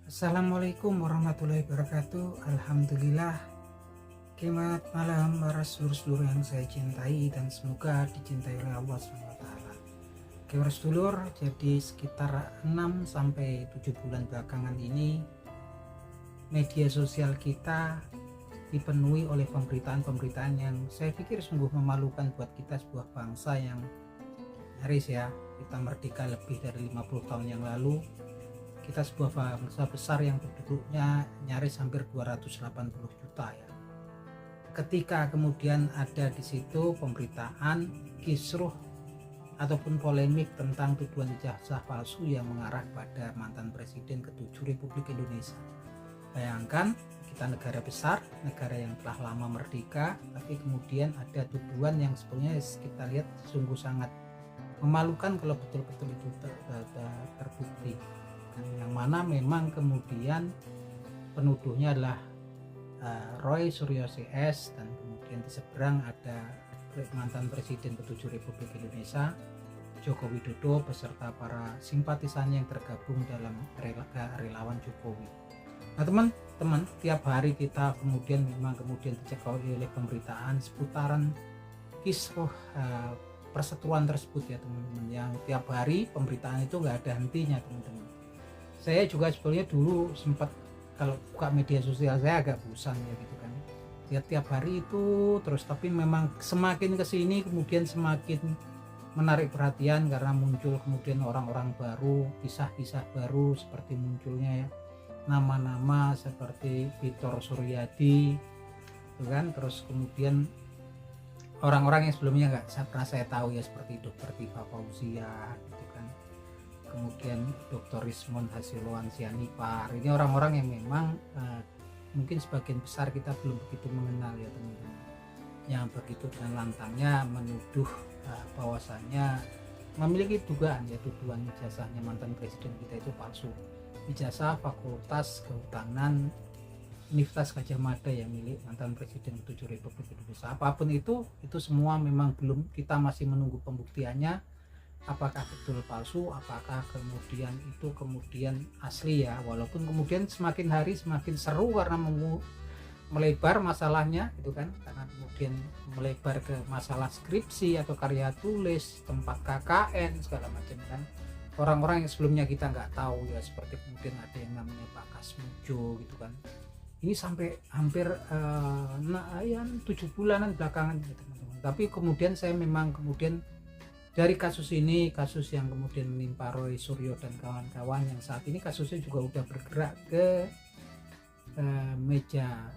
Assalamualaikum warahmatullahi wabarakatuh. Alhamdulillah. Selamat malam para sedulur-sedulur yang saya cintai dan semoga dicintai oleh Allah SWT. Oke para sedulur, jadi sekitar 6 sampai 7 bulan belakangan ini media sosial kita dipenuhi oleh pemberitaan-pemberitaan yang saya pikir sungguh memalukan buat kita, sebuah bangsa yang nyaris ya, kita merdeka lebih dari 50 tahun yang lalu. Kita sebuah bangsa besar yang penduduknya nyaris hampir 280 juta ya. Ketika kemudian ada di situ pemberitaan kisruh ataupun polemik tentang tuduhan ijazah palsu yang mengarah pada mantan presiden ke-7 Republik Indonesia. Bayangkan kita negara besar, negara yang telah lama merdeka, tapi kemudian ada tuduhan yang sebenarnya kita lihat sungguh sangat memalukan kalau betul-betul itu terbukti. Yang mana memang kemudian penuduhnya adalah Roy Suryo CS, dan kemudian di seberang ada mantan presiden ke-7 Republik Indonesia Joko Widodo beserta para simpatisannya yang tergabung dalam relawan Jokowi. Nah teman-teman, tiap hari kita kemudian dicekali oleh pemberitaan seputaran kisruh perseteruan tersebut ya teman-teman, yang tiap hari pemberitaan itu nggak ada hentinya teman-teman. Saya juga sebetulnya dulu sempat kalau buka media sosial saya agak bosan ya gitu kan, ya tiap hari itu terus, tapi memang semakin kesini kemudian semakin menarik perhatian karena muncul kemudian orang-orang baru, kisah-kisah baru, seperti munculnya ya nama-nama seperti Victor Suryadi gitu kan, terus kemudian orang-orang yang sebelumnya nggak pernah saya tahu ya, seperti Dr. Tifa Fauzia gitu kan, kemudian Dr. Rismond Hasiloan Sianipar. Ini orang-orang yang memang mungkin sebagian besar kita belum begitu mengenal ya teman-teman, yang begitu dengan lantangnya menuduh bahwasanya memiliki dugaan ya, tuduhan ijazahnya mantan presiden kita itu palsu. Ijazah Fakultas Kehutanan Universitas Gajah Mada yang milik mantan presiden ke-7 Republik Indonesia. Apapun itu semua memang belum, kita masih menunggu pembuktiannya. Apakah betul palsu, apakah kemudian asli ya, walaupun kemudian semakin hari semakin seru karena melebar masalahnya gitu kan, karena kemudian melebar ke masalah skripsi atau karya tulis, tempat KKN segala macam kan. Orang-orang yang sebelumnya kita nggak tahu ya, seperti kemudian ada yang namanya Pak Kasmujo gitu kan, ini sampai hampir 7 bulanan belakangan ya teman-teman. Tapi kemudian saya memang kemudian dari kasus ini, kasus yang kemudian menimpa Roy Suryo dan kawan-kawan, yang saat ini kasusnya juga udah bergerak ke meja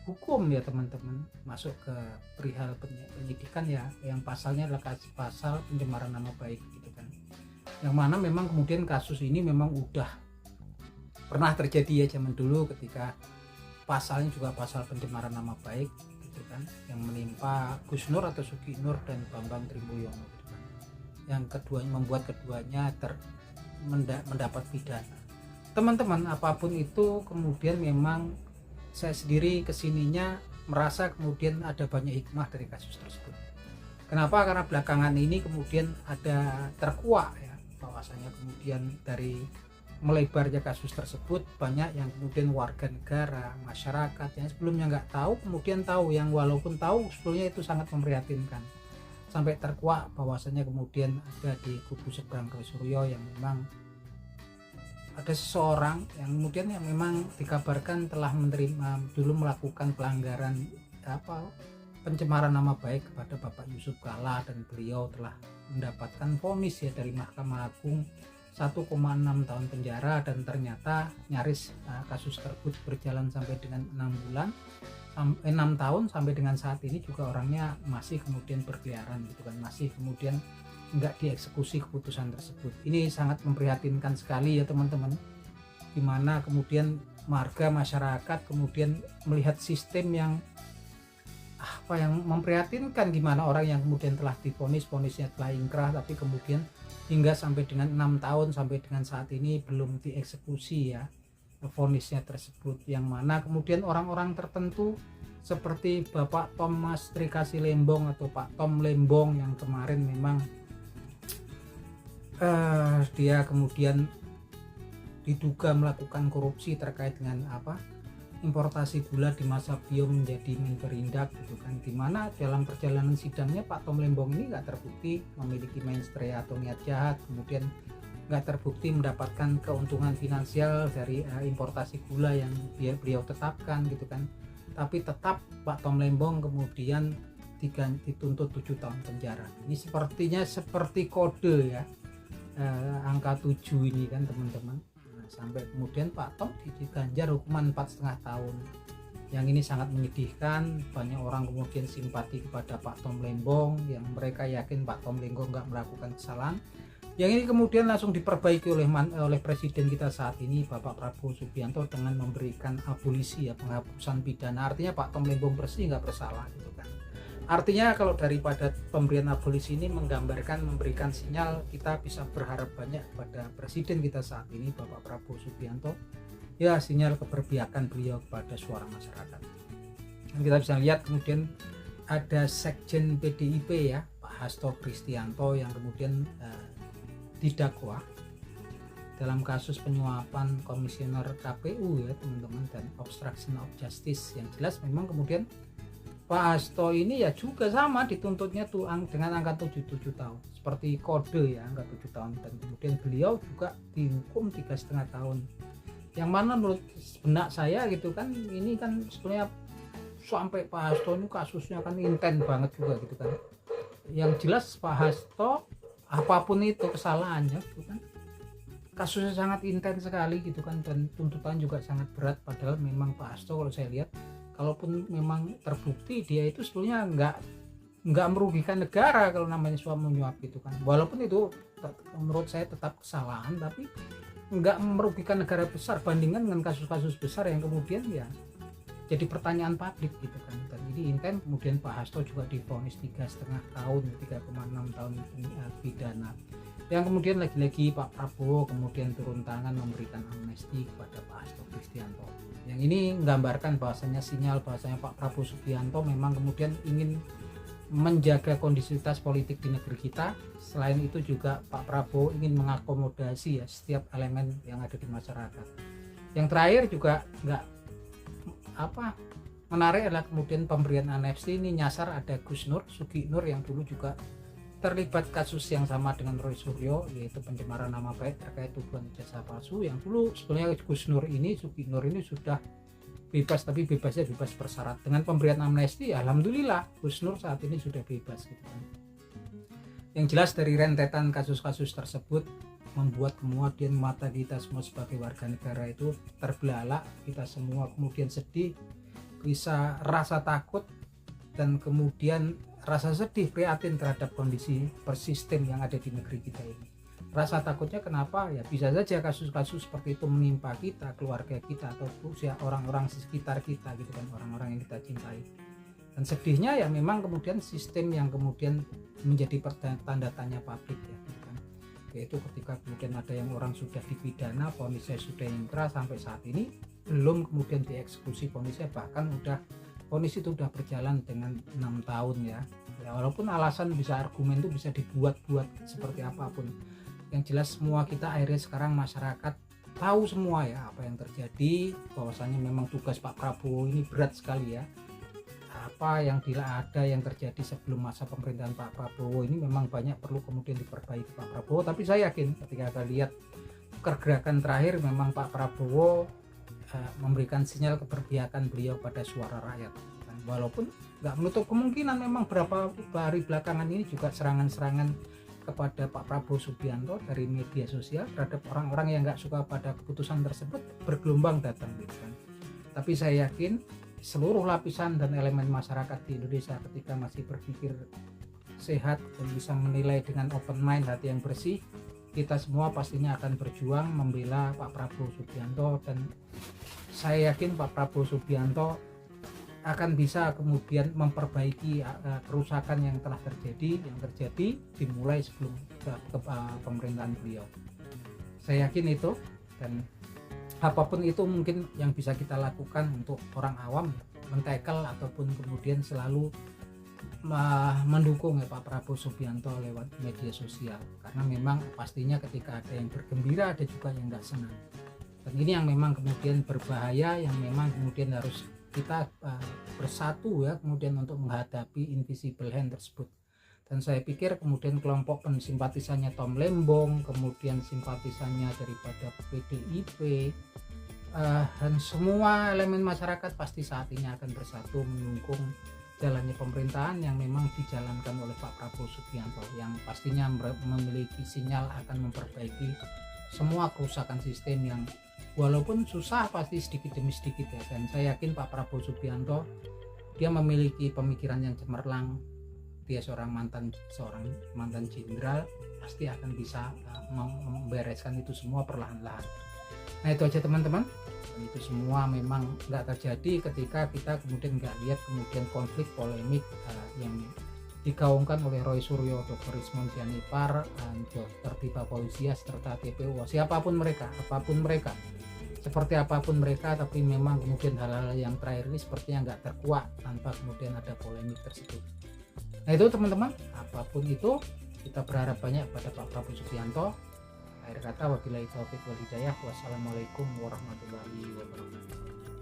hukum ya teman-teman, masuk ke perihal penyidikan ya, yang pasalnya adalah pasal pencemaran nama baik gitu kan, yang mana memang kemudian kasus ini memang udah pernah terjadi ya zaman dulu, ketika pasalnya juga pasal pencemaran nama baik gitu kan, yang menimpa Gus Nur atau Sugi Nur dan Bambang Trimulyono gitu kan, yang keduanya membuat keduanya mendapat pidana. Teman-teman, apapun itu kemudian memang saya sendiri kesininya merasa kemudian ada banyak hikmah dari kasus tersebut. Kenapa? Karena belakangan ini kemudian ada terkuak ya, bahwasanya kemudian dari melebarnya kasus tersebut banyak yang kemudian warga negara, masyarakat yang sebelumnya nggak tahu kemudian tahu, yang walaupun tahu sebetulnya itu sangat memprihatinkan, sampai terkuak bahwasanya kemudian ada di kubu seberang Roy Suryo yang memang ada seseorang yang kemudian yang memang dikabarkan telah dulu melakukan pelanggaran pencemaran nama baik kepada Bapak Yusuf Kalla, dan beliau telah mendapatkan vonis ya dari Mahkamah Agung 1,6 tahun penjara, dan ternyata nyaris kasus tersebut berjalan sampai dengan 6 tahun sampai dengan saat ini juga orangnya masih kemudian berkeliaran gitu kan, masih kemudian nggak dieksekusi keputusan tersebut. Ini sangat memprihatinkan sekali ya teman-teman, dimana kemudian warga masyarakat kemudian melihat sistem yang memprihatinkan, gimana orang yang kemudian telah divonisnya telah ingkrah, tapi kemudian hingga sampai dengan 6 tahun sampai dengan saat ini belum dieksekusi ya vonisnya tersebut, yang mana kemudian orang-orang tertentu seperti Bapak Thomas Trikasi Lembong atau Pak Tom Lembong yang kemarin memang dia kemudian diduga melakukan korupsi terkait dengan importasi gula di masa beliau menjadi Menperindak gitu kan, dimana dalam perjalanan sidangnya Pak Tom Lembong ini nggak terbukti memiliki menstre atau niat jahat, kemudian nggak terbukti mendapatkan keuntungan finansial dari importasi gula yang beliau tetapkan gitu kan, tapi tetap Pak Tom Lembong kemudian dituntut 7 tahun penjara. Ini sepertinya seperti kode ya, angka 7 ini kan teman-teman. Sampai kemudian Pak Tom diganjar hukuman 4,5 tahun. Yang ini sangat menyedihkan. Banyak orang kemudian simpati kepada Pak Tom Lembong, yang mereka yakin Pak Tom Lembong nggak melakukan kesalahan. Yang ini kemudian langsung diperbaiki oleh Presiden kita saat ini, Bapak Prabowo Subianto, dengan memberikan abolisi ya, penghapusan pidana. Artinya Pak Tom Lembong bersih, nggak bersalah gitu kan. Artinya kalau daripada pemberian abolisi ini menggambarkan, memberikan sinyal, kita bisa berharap banyak pada Presiden kita saat ini, Bapak Prabowo Subianto, ya sinyal keberpihakan beliau kepada suara masyarakat. Dan kita bisa lihat kemudian ada Sekjen PDIP ya, Pak Hasto Kristianto, yang kemudian didakwa dalam kasus penyuapan komisioner KPU ya teman-teman, dan obstruction of justice. Yang jelas memang kemudian Pak Hasto ini ya juga sama dituntutnya tuh dengan angka 77 tahun, seperti kode ya, angka 7 tahun, dan kemudian beliau juga dihukum 3,5 tahun, yang mana menurut benak saya gitu kan, ini kan sebenarnya sampai Pak Hasto ini kasusnya kan intens banget juga gitu kan. Yang jelas Pak Hasto apapun itu kesalahannya gitu kan, kasusnya sangat intens sekali gitu kan, dan tuntutan juga sangat berat. Padahal memang Pak Hasto kalau saya lihat, kalaupun memang terbukti dia itu sebetulnya nggak merugikan negara kalau namanya suap menyuap gitu kan, walaupun itu menurut saya tetap kesalahan, tapi nggak merugikan negara besar bandingkan dengan kasus-kasus besar yang kemudian ya jadi pertanyaan publik gitu kan. Dan ini intens. Kemudian Pak Hasto juga divonis 3,5 tahun, 3,6 tahun pidana. Yang kemudian lagi-lagi Pak Prabowo kemudian turun tangan memberikan amnesti kepada Pak Hasto Kristianto. Yang ini menggambarkan bahwasanya sinyal bahwasanya Pak Prabowo Subianto memang kemudian ingin menjaga kondisivitas politik di negeri kita. Selain itu juga Pak Prabowo ingin mengakomodasi ya setiap elemen yang ada di masyarakat. Yang terakhir juga menarik adalah kemudian pemberian amnesti ini nyasar ada Gus Nur, Sugi Nur, yang dulu juga terlibat kasus yang sama dengan Roy Suryo, yaitu pencemaran nama baik terkait tuduhan jasa palsu. Yang dulu sebenarnya Gus Nur ini, Sugi Nur ini sudah bebas, tapi bebasnya bebas bersyarat. Dengan pemberian amnesti, alhamdulillah Gus Nur saat ini sudah bebas gitu kan. Yang jelas dari rentetan kasus-kasus tersebut membuat kemudian mata kita semua sebagai warga negara itu terbelalak. Kita semua kemudian sedih, bisa rasa takut, dan kemudian rasa sedih, prihatin terhadap kondisi persistem yang ada di negeri kita ini. Rasa takutnya kenapa? Ya bisa saja kasus-kasus seperti itu menimpa kita, keluarga kita, atau usia orang-orang di sekitar kita gitu kan, orang-orang yang kita cintai. Dan sedihnya ya memang kemudian sistem yang kemudian menjadi tanda tanya publik ya gitu kan. Yaitu ketika kemudian ada yang orang sudah dipidana, vonisnya sudah inkrah, sampai saat ini belum kemudian dieksekusi vonisnya, bahkan vonis itu udah berjalan dengan 6 tahun ya. Walaupun alasan bisa, argumen itu bisa dibuat-buat seperti apapun. Yang jelas semua kita akhirnya sekarang masyarakat tahu semua ya apa yang terjadi, bahwasanya memang tugas Pak Prabowo ini berat sekali ya. Apa yang ada yang terjadi sebelum masa pemerintahan Pak Prabowo ini memang banyak perlu kemudian diperbaiki Pak Prabowo. Tapi saya yakin ketika kita lihat pergerakan terakhir, memang Pak Prabowo memberikan sinyal keberpihakan beliau pada suara rakyat. Dan walaupun nggak menutup kemungkinan memang beberapa hari belakangan ini juga serangan-serangan kepada Pak Prabowo Subianto dari media sosial terhadap orang-orang yang nggak suka pada keputusan tersebut bergelombang datang gitu kan. Tapi saya yakin seluruh lapisan dan elemen masyarakat di Indonesia ketika masih berpikir sehat dan bisa menilai dengan open mind, hati yang bersih, kita semua pastinya akan berjuang membela Pak Prabowo Subianto. Dan saya yakin Pak Prabowo Subianto akan bisa kemudian memperbaiki kerusakan yang telah terjadi dimulai sebelum pemerintahan beliau. Saya yakin itu, dan apapun itu mungkin yang bisa kita lakukan untuk orang awam, mentekel ataupun kemudian selalu mendukung ya Pak Prabowo Subianto lewat media sosial, karena memang pastinya ketika ada yang bergembira ada juga yang nggak senang. Dan ini yang memang kemudian berbahaya, yang memang kemudian harus kita bersatu ya kemudian untuk menghadapi invisible hand tersebut. Dan saya pikir kemudian kelompok pensimpatisannya Tom Lembong, kemudian simpatisannya daripada PDIP, dan semua elemen masyarakat pasti saat ini akan bersatu mendukung jalannya pemerintahan yang memang dijalankan oleh Pak Prabowo Subianto, yang pastinya memiliki sinyal akan memperbaiki semua kerusakan sistem yang walaupun susah pasti sedikit demi sedikit ya. Dan saya yakin Pak Prabowo Subianto dia memiliki pemikiran yang cemerlang, dia seorang mantan jenderal, pasti akan bisa membereskan itu semua perlahan-lahan. Nah itu aja teman-teman, dan itu semua memang nggak terjadi ketika kita kemudian nggak lihat kemudian konflik polemik yang digaungkan oleh Roy Suryo, Dr. Rismon Sianipar, Dr. Tipa Fauziah serta TPU, siapapun mereka, apapun mereka, seperti apapun mereka, tapi memang kemudian hal-hal yang terakhir ini sepertinya nggak terkuak tanpa kemudian ada polemik tersebut. Nah itu teman-teman, apapun itu kita berharap banyak pada Pak Prabowo Subianto. Akhir kata wabillahi taufiq wal hidayah. Wassalamualaikum warahmatullahi wabarakatuh.